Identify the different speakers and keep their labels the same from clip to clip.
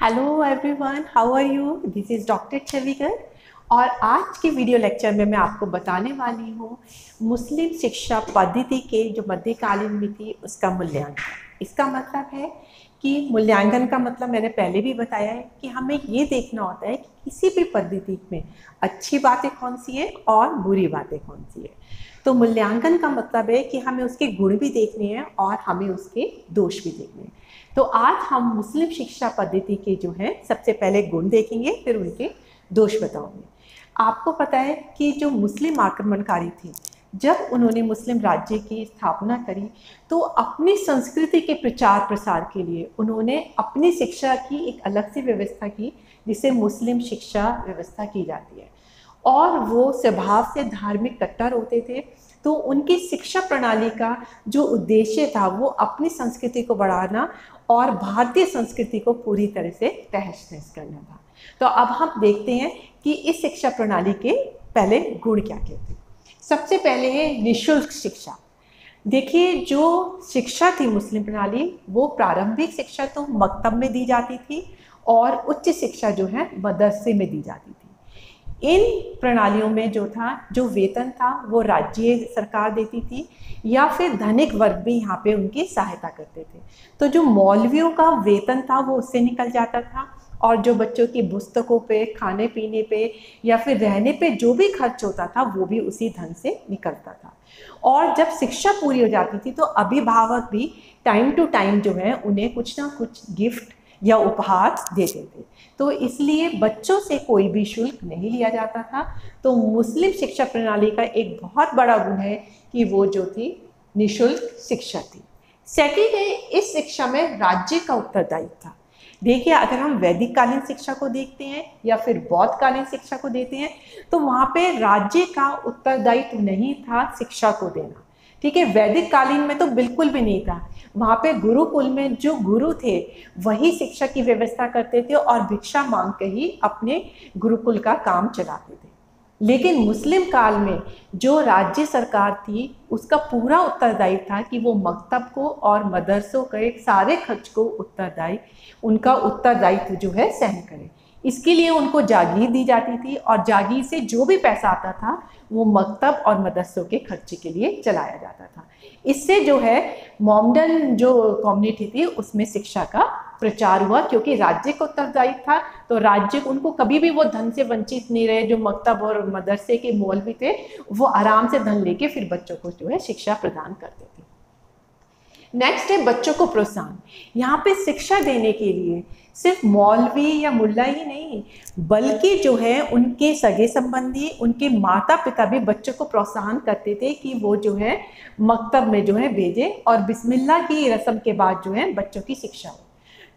Speaker 1: Hello everyone, how are you? This is doctor Chhavikar और आज के वीडियो लेक्चर में मैं आपको बताने वाली हूँ मुस्लिम शिक्षा पद्धति के जो मध्यकालीन में थी उसका मूल्यांकन। इसका मतलब है कि मूल्यांकन का मतलब मैंने पहले भी बताया है कि हमें ये देखना होता है कि किसी भी पद्धति में अच्छी बातें कौन सी है और बुरी बातें कौन सी है। तो मूल्यांकन का मतलब है कि हमें उसके गुण भी देखने हैं और हमें उसके दोष भी देखने हैं। तो आज हम मुस्लिम शिक्षा पद्धति के जो हैं सबसे पहले गुण देखेंगे, फिर उनके दोष बताऊंगे। आपको पता है कि जो मुस्लिम आक्रमणकारी थे, जब उन्होंने मुस्लिम राज्य की स्थापना करी तो अपनी संस्कृति के प्रचार प्रसार के लिए उन्होंने अपनी शिक्षा की एक अलग सी व्यवस्था की, जिसे मुस्लिम शिक्षा व्यवस्था की जाती है। और वो स्वभाव से धार्मिक कट्टर होते थे, तो उनकी शिक्षा प्रणाली का जो उद्देश्य था वो अपनी संस्कृति को बढ़ाना और भारतीय संस्कृति को पूरी तरह से तहस नहस करना था। तो अब हम देखते हैं कि इस शिक्षा प्रणाली के पहले गुण क्या कहते हैं। सबसे पहले है निःशुल्क शिक्षा। देखिए, जो शिक्षा थी मुस्लिम प्रणाली, वो प्रारंभिक शिक्षा तो मकतब में दी जाती थी और उच्च शिक्षा जो है मदरसे में दी जाती थी। इन प्रणालियों में जो वेतन था वो राज्य सरकार देती थी या फिर धनिक वर्ग भी यहाँ पे उनकी सहायता करते थे। तो जो मौलवियों का वेतन था वो उससे निकल जाता था और जो बच्चों की पुस्तकों पे, खाने पीने पे या फिर रहने पे जो भी खर्च होता था वो भी उसी धन से निकलता था। और जब शिक्षा पूरी हो जाती थी तो अभिभावक भी टाइम टू टाइम जो है उन्हें कुछ ना कुछ गिफ्ट या उपहार देते थे। तो इसलिए बच्चों से कोई भी शुल्क नहीं लिया जाता था। तो मुस्लिम शिक्षा प्रणाली का एक बहुत बड़ा गुण है कि वो जो थी निःशुल्क शिक्षा थी। सेकंड है, इस शिक्षा में राज्य का उत्तरदायित्व था। देखिए, अगर हम वैदिक कालीन शिक्षा को देखते हैं या फिर बौद्ध कालीन शिक्षा को देते हैं तो वहाँ पे राज्य का उत्तरदायित्व नहीं था शिक्षा को देना। ठीक है, वैदिक कालीन में तो बिल्कुल भी नहीं था। वहाँ पे गुरुकुल में जो गुरु थे वही शिक्षा की व्यवस्था करते थे और भिक्षा मांग के ही अपने गुरुकुल का काम चलाते थे। लेकिन मुस्लिम काल में जो राज्य सरकार थी उसका पूरा उत्तरदायित्व था कि वो मकतब को और मदरसों के सारे खर्च को उनका उत्तरदायित्व जो है सहन करे। इसके लिए उनको जागीर दी जाती थी और जागीर से जो भी पैसा आता था वो मकतब और मदरसों के खर्चे के लिए चलाया जाता था। इससे जो है मोमडन जो कम्युनिटी थी उसमें शिक्षा का प्रचार हुआ, क्योंकि राज्य को उत्तरदायित्व था तो राज्य उनको कभी भी वो धन से वंचित नहीं रहे। जो मकतब और मदरसे के मौलवी थे वो आराम से धन लेके फिर बच्चों को जो है शिक्षा प्रदान करते थे। नेक्स्ट है बच्चों को प्रोत्साहन। यहाँ पे शिक्षा देने के लिए सिर्फ मौलवी या मुल्ला ही नहीं बल्कि जो है उनके सगे संबंधी, उनके माता पिता भी बच्चों को प्रोत्साहन करते थे कि वो जो है मकतब में जो है भेजे और बिस्मिल्लाह की रस्म के बाद जो है बच्चों की शिक्षा हो।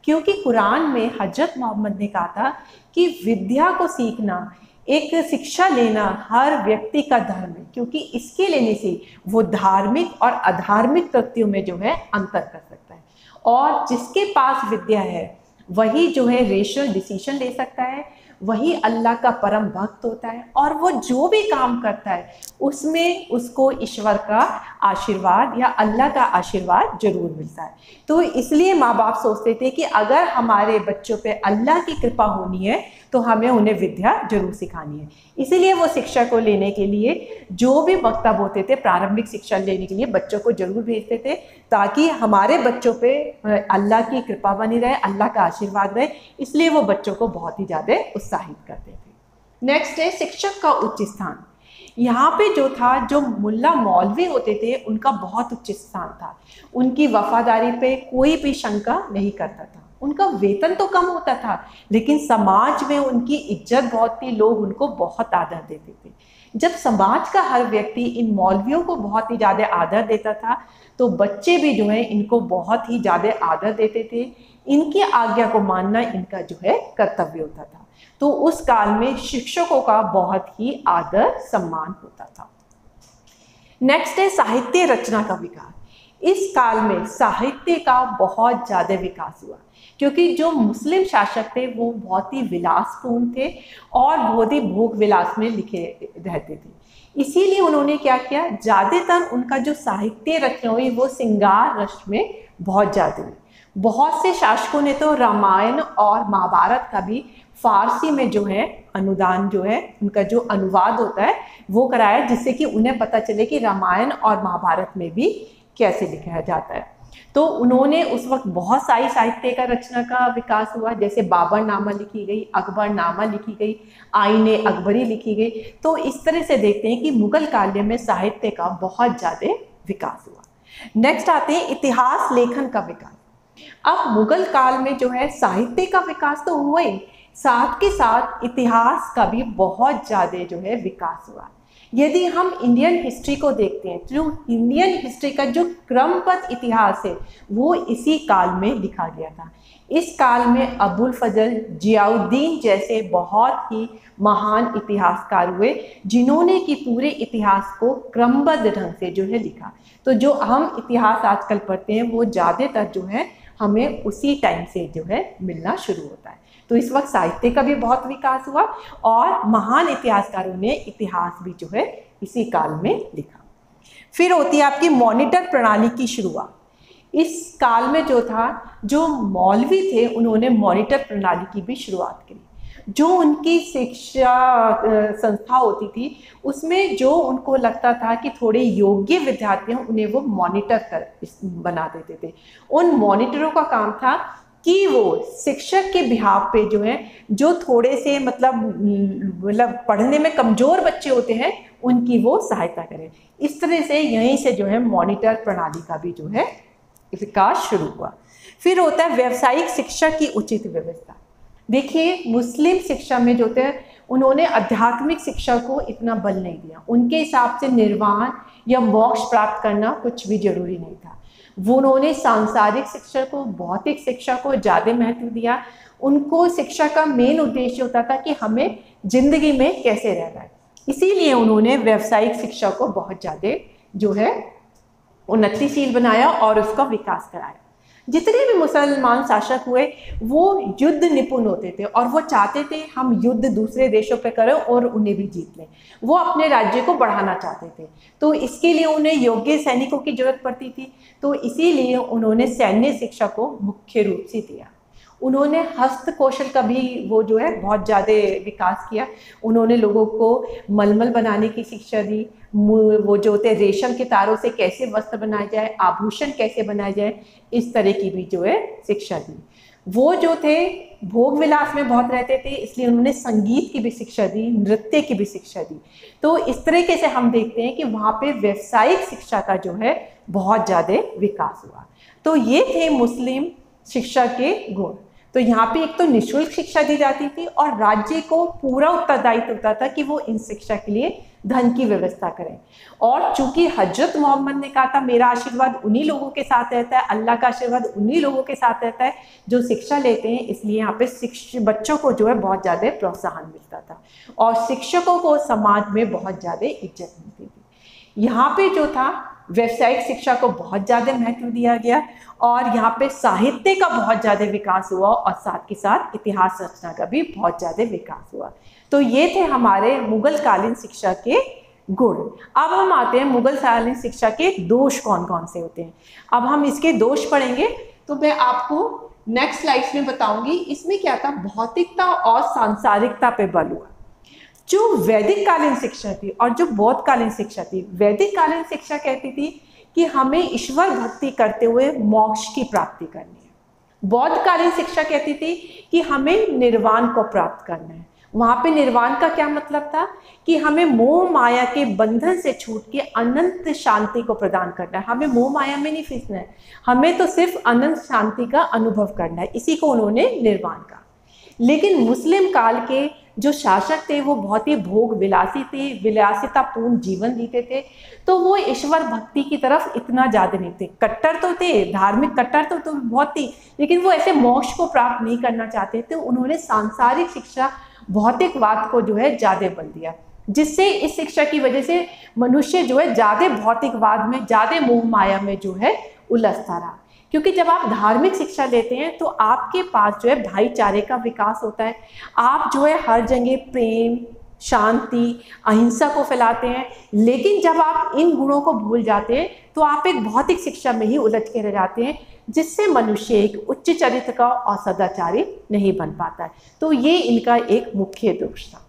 Speaker 1: क्योंकि कुरान में हजरत मोहम्मद ने कहा था कि विद्या को सीखना, एक शिक्षा लेना हर व्यक्ति का धर्म है, क्योंकि इसके लेने से वो धार्मिक और अधार्मिक कृत्यों में जो है अंतर कर सकता है। और जिसके पास विद्या है वही जो है रेशनल डिसीजन ले सकता है, वही अल्लाह का परम भक्त होता है और वो जो भी काम करता है उसमें उसको ईश्वर का आशीर्वाद या अल्लाह का आशीर्वाद जरूर मिलता है। तो इसलिए माँ बाप सोचते थे कि अगर हमारे बच्चों पे अल्लाह की कृपा होनी है तो हमें उन्हें विद्या जरूर सिखानी है। इसीलिए वो शिक्षा को लेने के लिए जो भी मकतब होते थे प्रारंभिक शिक्षा लेने के लिए बच्चों को जरूर भेजते थे, ताकि हमारे बच्चों पे अल्लाह की कृपा बनी रहे, अल्लाह का आशीर्वाद रहे। इसलिए वो बच्चों को बहुत ही ज़्यादा उत्साहित करते थे। नेक्स्ट है शिक्षक का उच्च स्थान। यहाँ पे जो था, जो मुल्ला मौलवी होते थे उनका बहुत उच्च स्थान था। उनकी वफादारी पे कोई भी शंका नहीं करता था। उनका वेतन तो कम होता था लेकिन समाज में उनकी इज्जत बहुत थी, लोग उनको बहुत आदर देते थे। जब समाज का हर व्यक्ति इन मौलवियों को बहुत ही ज़्यादा आदर देता था तो बच्चे भी जो है इनको बहुत ही ज़्यादा आदर देते थे। इनकी आज्ञा को मानना इनका जो है कर्तव्य होता था। तो उस काल में शिक्षकों का बहुत ही आदर सम्मान होता था। नेक्स्ट है साहित्य रचना का विकास। इस काल में साहित्य का बहुत ज़्यादा विकास हुआ, क्योंकि जो मुस्लिम शासक थे वो बहुत ही विलासपूर्ण थे और बहुत ही भोग विलास में लिखे रहते थे। इसीलिए उन्होंने क्या किया, ज़्यादातर उनका जो साहित्य रचना हुई वो श्रृंगार रस में बहुत ज़्यादा हुई। बहुत से शासकों ने तो रामायण और महाभारत का भी फारसी में जो है अनुदान जो है उनका जो अनुवाद होता है वो कराया, जिससे कि उन्हें पता चले कि रामायण और महाभारत में भी कैसे लिखा जाता है। तो उन्होंने उस वक्त बहुत सारी साहित्य का रचना का विकास हुआ, जैसे बाबरनामा लिखी गई, अकबरनामा लिखी गई, आईने अकबरी लिखी गई। तो इस तरह से देखते हैं कि मुगल काल में साहित्य का बहुत ज़्यादा विकास हुआ। नेक्स्ट आते हैं इतिहास लेखन का विकास। अब मुगल काल में जो है साहित्य का विकास तो हुआ ही, साथ के साथ इतिहास का भी बहुत ज़्यादा जो है विकास हुआ। यदि हम इंडियन हिस्ट्री को देखते हैं तो इंडियन हिस्ट्री का जो क्रमबद्ध इतिहास है वो इसी काल में लिखा गया था। इस काल में अबुल फजल, जियाउद्दीन जैसे बहुत ही महान इतिहासकार हुए, जिन्होंने कि पूरे इतिहास को क्रमबद्ध ढंग से जो है लिखा। तो जो हम इतिहास आजकल पढ़ते हैं वो ज़्यादातर जो है हमें उसी टाइम से जो है मिलना शुरू होता है। तो इस वक्त साहित्य का भी बहुत विकास हुआ और महान इतिहासकारों ने इतिहास भी जो है इसी काल में लिखा। फिर होती है आपकी मॉनिटर प्रणाली की शुरुआत। इस काल में जो था, जो मौलवी थे उन्होंने मॉनिटर प्रणाली की भी शुरुआत की। जो उनकी शिक्षा संस्था होती थी उसमें जो उनको लगता था कि थोड़े योग्य विद्यार्थी हैं उन्हें वो मॉनिटर कर बना देते थे। उन मॉनिटरों का काम था कि वो शिक्षक के बिहाफ पे जो है जो थोड़े से मतलब पढ़ने में कमज़ोर बच्चे होते हैं उनकी वो सहायता करें। इस तरह से यहीं से जो है मॉनिटर प्रणाली का भी जो है विकास शुरू हुआ। फिर होता है व्यावसायिक शिक्षा की उचित व्यवस्था। देखिए मुस्लिम शिक्षा में जो थे उन्होंने आध्यात्मिक शिक्षा को इतना बल नहीं दिया। उनके हिसाब से निर्वाण या मोक्ष प्राप्त करना कुछ भी जरूरी नहीं था। वो उन्होंने सांसारिक शिक्षा को, भौतिक शिक्षा को ज़्यादा महत्व दिया। उनको शिक्षा का मेन उद्देश्य होता था कि हमें जिंदगी में कैसे रहना है। इसीलिए उन्होंने व्यावसायिक शिक्षा को बहुत ज़्यादा जो है उन्नतिशील बनाया और उसका विकास कराया। जितने भी मुसलमान शासक हुए वो युद्ध निपुण होते थे और वो चाहते थे हम युद्ध दूसरे देशों पे करें और उन्हें भी जीत लें। वो अपने राज्य को बढ़ाना चाहते थे, तो इसके लिए उन्हें योग्य सैनिकों की जरूरत पड़ती थी। तो इसीलिए उन्होंने सैन्य शिक्षा को मुख्य रूप से दिया। उन्होंने हस्त कौशल का भी वो जो है बहुत ज़्यादा विकास किया। उन्होंने लोगों को मलमल बनाने की शिक्षा दी, वो जो होते रेशम के तारों से कैसे वस्त्र बनाए जाए, आभूषण कैसे बनाए जाए, इस तरह की भी जो है शिक्षा दी। वो जो थे भोग विलास में बहुत रहते थे, इसलिए उन्होंने संगीत की भी शिक्षा दी, नृत्य की भी शिक्षा दी। तो इस तरीके से हम देखते हैं कि वहाँ पे व्यावसायिक शिक्षा का जो है बहुत ज़्यादा विकास हुआ। तो ये थे मुस्लिम शिक्षा के गुण। तो यहाँ पे एक तो निःशुल्क शिक्षा दी जाती थी और राज्य को पूरा उत्तरदायित्व होता था कि वो इन शिक्षा के लिए धन की व्यवस्था करें। और चूंकि हजरत मोहम्मद ने कहा था मेरा आशीर्वाद उन्हीं लोगों के साथ रहता है, अल्लाह का आशीर्वाद उन्हीं लोगों के साथ रहता है जो शिक्षा लेते हैं, इसलिए यहाँ पे बच्चों को जो है बहुत ज़्यादा प्रोत्साहन मिलता था और शिक्षकों को समाज में बहुत ज़्यादा इज्जत मिलती थी। यहाँ पे जो था व्यावसायिक शिक्षा को बहुत ज़्यादा महत्व दिया गया और यहाँ पे साहित्य का बहुत ज़्यादा विकास हुआ और साथ के साथ इतिहास रचना का भी बहुत ज़्यादा विकास हुआ। तो ये थे हमारे मुगल कालीन शिक्षा के गुण। अब हम आते हैं मुगल कालीन शिक्षा के दोष कौन कौन से होते हैं। अब हम इसके दोष पढ़ेंगे तो मैं आपको नेक्स्ट स्लाइड्स में बताऊंगी। इसमें क्या था, भौतिकता और सांसारिकता पे बल हुआ। जो वैदिक कालीन शिक्षा थी और जो बौद्ध कालीन शिक्षा थी, वैदिक कालीन शिक्षा कहती थी कि हमें ईश्वर भक्ति करते हुए मोक्ष की प्राप्ति करनी है। बौद्ध कालीन शिक्षा कहती थी कि हमें निर्वाण को प्राप्त करना है। वहाँ पे निर्वाण का क्या मतलब था कि हमें मोह माया के बंधन से छूट के अनंत शांति को प्रदान करना है। हमें मोह माया में नहीं फंसना है, हमें तो सिर्फ अनंत शांति का अनुभव करना है। इसी को उन्होंने निर्वाण कहा। लेकिन मुस्लिम काल के जो शासक थे वो बहुत ही भोग विलासी थे, विलासितापूर्ण जीवन जीते थे, तो वो ईश्वर भक्ति की तरफ इतना ज़्यादा नहीं थे। कट्टर तो थे, धार्मिक कट्टर तो बहुत थी, लेकिन वो ऐसे मोक्ष को प्राप्त नहीं करना चाहते थे। उन्होंने सांसारिक शिक्षा, भौतिकवाद को जो है ज़्यादा बल दिया, जिससे इस शिक्षा की वजह से मनुष्य जो है ज़्यादा भौतिकवाद में, ज़्यादा मोह माया में जो है उलझता रहा। क्योंकि जब आप धार्मिक शिक्षा लेते हैं तो आपके पास जो है भाईचारे का विकास होता है। आप जो है हर जगह प्रेम, शांति, अहिंसा को फैलाते हैं। लेकिन जब आप इन गुणों को भूल जाते हैं तो आप एक भौतिक शिक्षा में ही उलझ के रह जाते हैं, जिससे मनुष्य एक उच्च चरित्र का और सदाचारी नहीं बन पाता है। तो ये इनका एक मुख्य दोष था।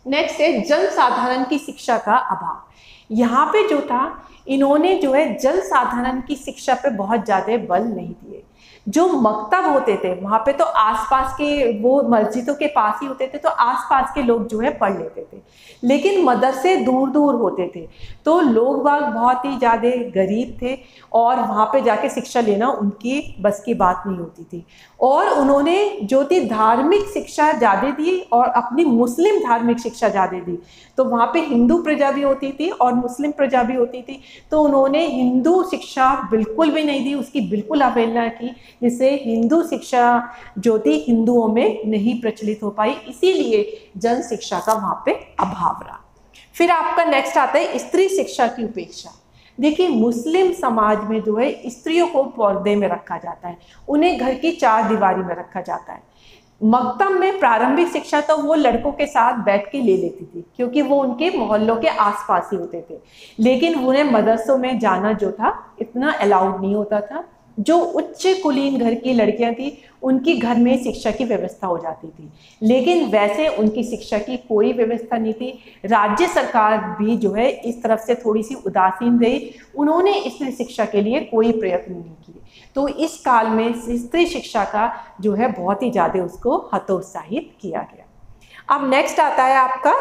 Speaker 1: नेक्स्ट है जन साधारण की शिक्षा का अभाव। यहाँ पे जो था, इन्होंने जो है जन साधारण की शिक्षा पे बहुत ज़्यादा बल नहीं दिए। जो मकतब होते थे वहाँ पे तो आसपास के, वो मस्जिदों के पास ही होते थे, तो आसपास के लोग जो है पढ़ लेते थे, लेकिन मदरसे दूर दूर होते थे, तो लोग बाग बहुत ही ज़्यादा गरीब थे और वहाँ पे जाके शिक्षा लेना उनकी बस की बात नहीं होती थी। और उन्होंने जो थी धार्मिक शिक्षा ज़्यादा दी और अपनी मुस्लिम धार्मिक शिक्षा ज़्यादा दी। तो वहाँ पे हिंदू प्रजा भी होती थी और मुस्लिम प्रजा भी होती थी, तो उन्होंने हिंदू शिक्षा बिल्कुल भी नहीं दी, उसकी बिल्कुल अवहेलना की, जिससे हिंदू शिक्षा जो थी हिंदुओं में नहीं प्रचलित हो पाई, इसीलिए जन शिक्षा का वहाँ पे अभाव रहा। फिर आपका नेक्स्ट आता है स्त्री शिक्षा की उपेक्षा। देखिए, मुस्लिम समाज में जो है स्त्रियों को पर्दे में रखा जाता है, उन्हें घर की चार दीवारी में रखा जाता है। मकतब में प्रारंभिक शिक्षा तो वो लड़कों के साथ बैठ के ले लेती थी, क्योंकि वो उनके मोहल्लों के आसपास ही होते थे, लेकिन उन्हें मदरसों में जाना जो था इतना अलाउड नहीं होता था। जो उच्च कुलीन घर की लड़कियां थी उनकी घर में शिक्षा की व्यवस्था हो जाती थी, लेकिन वैसे उनकी शिक्षा की कोई व्यवस्था नहीं थी। राज्य सरकार भी जो है इस तरफ से थोड़ी सी उदासीन रही, उन्होंने स्त्री शिक्षा के लिए कोई प्रयत्न नहीं किए। तो इस काल में स्त्री शिक्षा का जो है बहुत ही ज़्यादा उसको हतोत्साहित किया गया। अब नेक्स्ट आता है आपका,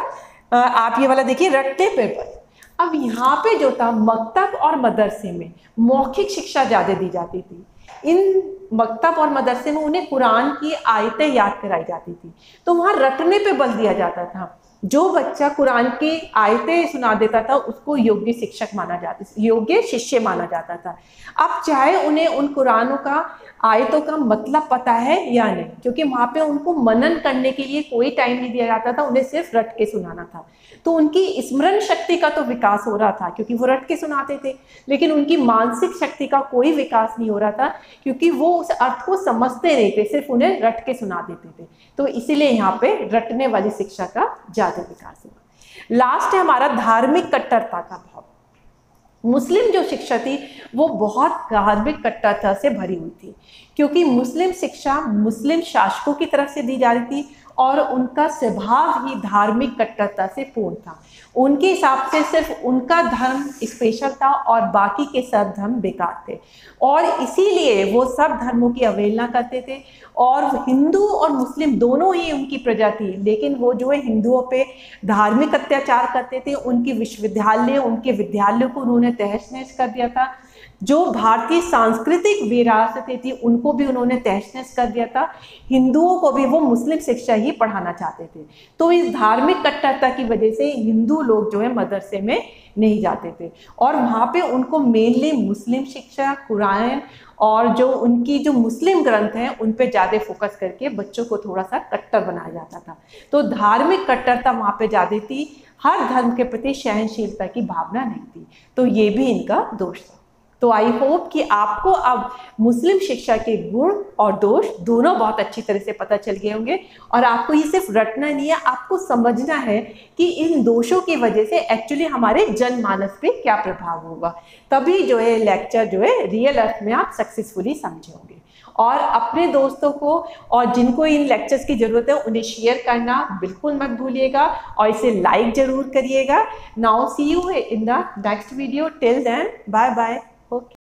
Speaker 1: आप ये वाला देखिए, रट्टे पेपर। अब यहाँ पे जो था मकतब और मदरसे में मौखिक शिक्षा ज़्यादा दी जाती थी। इन मकतब और मदरसे में उन्हें कुरान की आयतें याद कराई जाती थी, तो वहाँ रटने पे बल दिया जाता था। जो बच्चा कुरान की आयतें सुना देता था उसको योग्य शिक्षक माना जाता, योग्य शिष्य माना जाता था। अब चाहे उन्हें उन कुरानों का, आयतों का मतलब पता है या नहीं, क्योंकि वहाँ पे उनको मनन करने के लिए कोई टाइम नहीं दिया जाता था, उन्हें सिर्फ रट के सुनाना था। तो उनकी स्मरण शक्ति का तो विकास हो रहा था क्योंकि वो रट के सुनाते थे, लेकिन उनकी मानसिक शक्ति का कोई विकास नहीं हो रहा था, क्योंकि वो उस अर्थ को समझते नहीं थे, सिर्फ उन्हें रट के सुना देते थे। तो इसीलिए यहाँ पे रटने वाली शिक्षा का ज़्यादा विकास हुआ। लास्ट है हमारा धार्मिक कट्टरता का भाव। मुस्लिम जो शिक्षा थी वो बहुत धार्मिक कट्टरता से भरी हुई थी, क्योंकि मुस्लिम शिक्षा मुस्लिम शासकों की तरफ से दी जा रही थी और उनका स्वभाव ही धार्मिक कट्टरता से पूर्ण था। उनके हिसाब से सिर्फ उनका धर्म स्पेशल था और बाकी के सब धर्म बेकार थे, और इसीलिए वो सब धर्मों की अवहेलना करते थे। और हिंदू और मुस्लिम दोनों ही उनकी प्रजा थी, लेकिन वो जो है हिंदुओं पे धार्मिक अत्याचार करते थे। उनकी विश्वविद्यालय, उनके विद्यालयों को उन्होंने तहस नहस कर दिया था। जो भारतीय सांस्कृतिक विरासतें थी उनको भी उन्होंने तहस नहस कर दिया था। हिंदुओं को भी वो मुस्लिम शिक्षा ही पढ़ाना चाहते थे। तो इस धार्मिक कट्टरता की वजह से हिंदू लोग जो है मदरसे में नहीं जाते थे, और वहाँ पे उनको मेनली मुस्लिम शिक्षा, कुरान और जो उनकी जो मुस्लिम ग्रंथ हैं उन पे ज़्यादा फोकस करके बच्चों को थोड़ा सा कट्टर बनाया जाता था। तो धार्मिक कट्टरता वहाँ पे ज़्यादा थी, हर धर्म के प्रति सहनशीलता की भावना नहीं थी। तो ये भी इनका दोष था। तो आई होप कि आपको अब मुस्लिम शिक्षा के गुण और दोष दोनों बहुत अच्छी तरह से पता चल गए होंगे, और आपको ये सिर्फ रटना नहीं है, आपको समझना है कि इन दोषों की वजह से एक्चुअली हमारे जनमानस पे क्या प्रभाव होगा। तभी जो है लेक्चर जो है रियल अर्थ में आप सक्सेसफुली समझे होंगे। और अपने दोस्तों को और जिनको इन लेक्चर्स की ज़रूरत है उन्हें शेयर करना बिल्कुल मत भूलिएगा, और इसे लाइक ज़रूर करिएगा। Now see you in the next video, till then bye bye. Okay.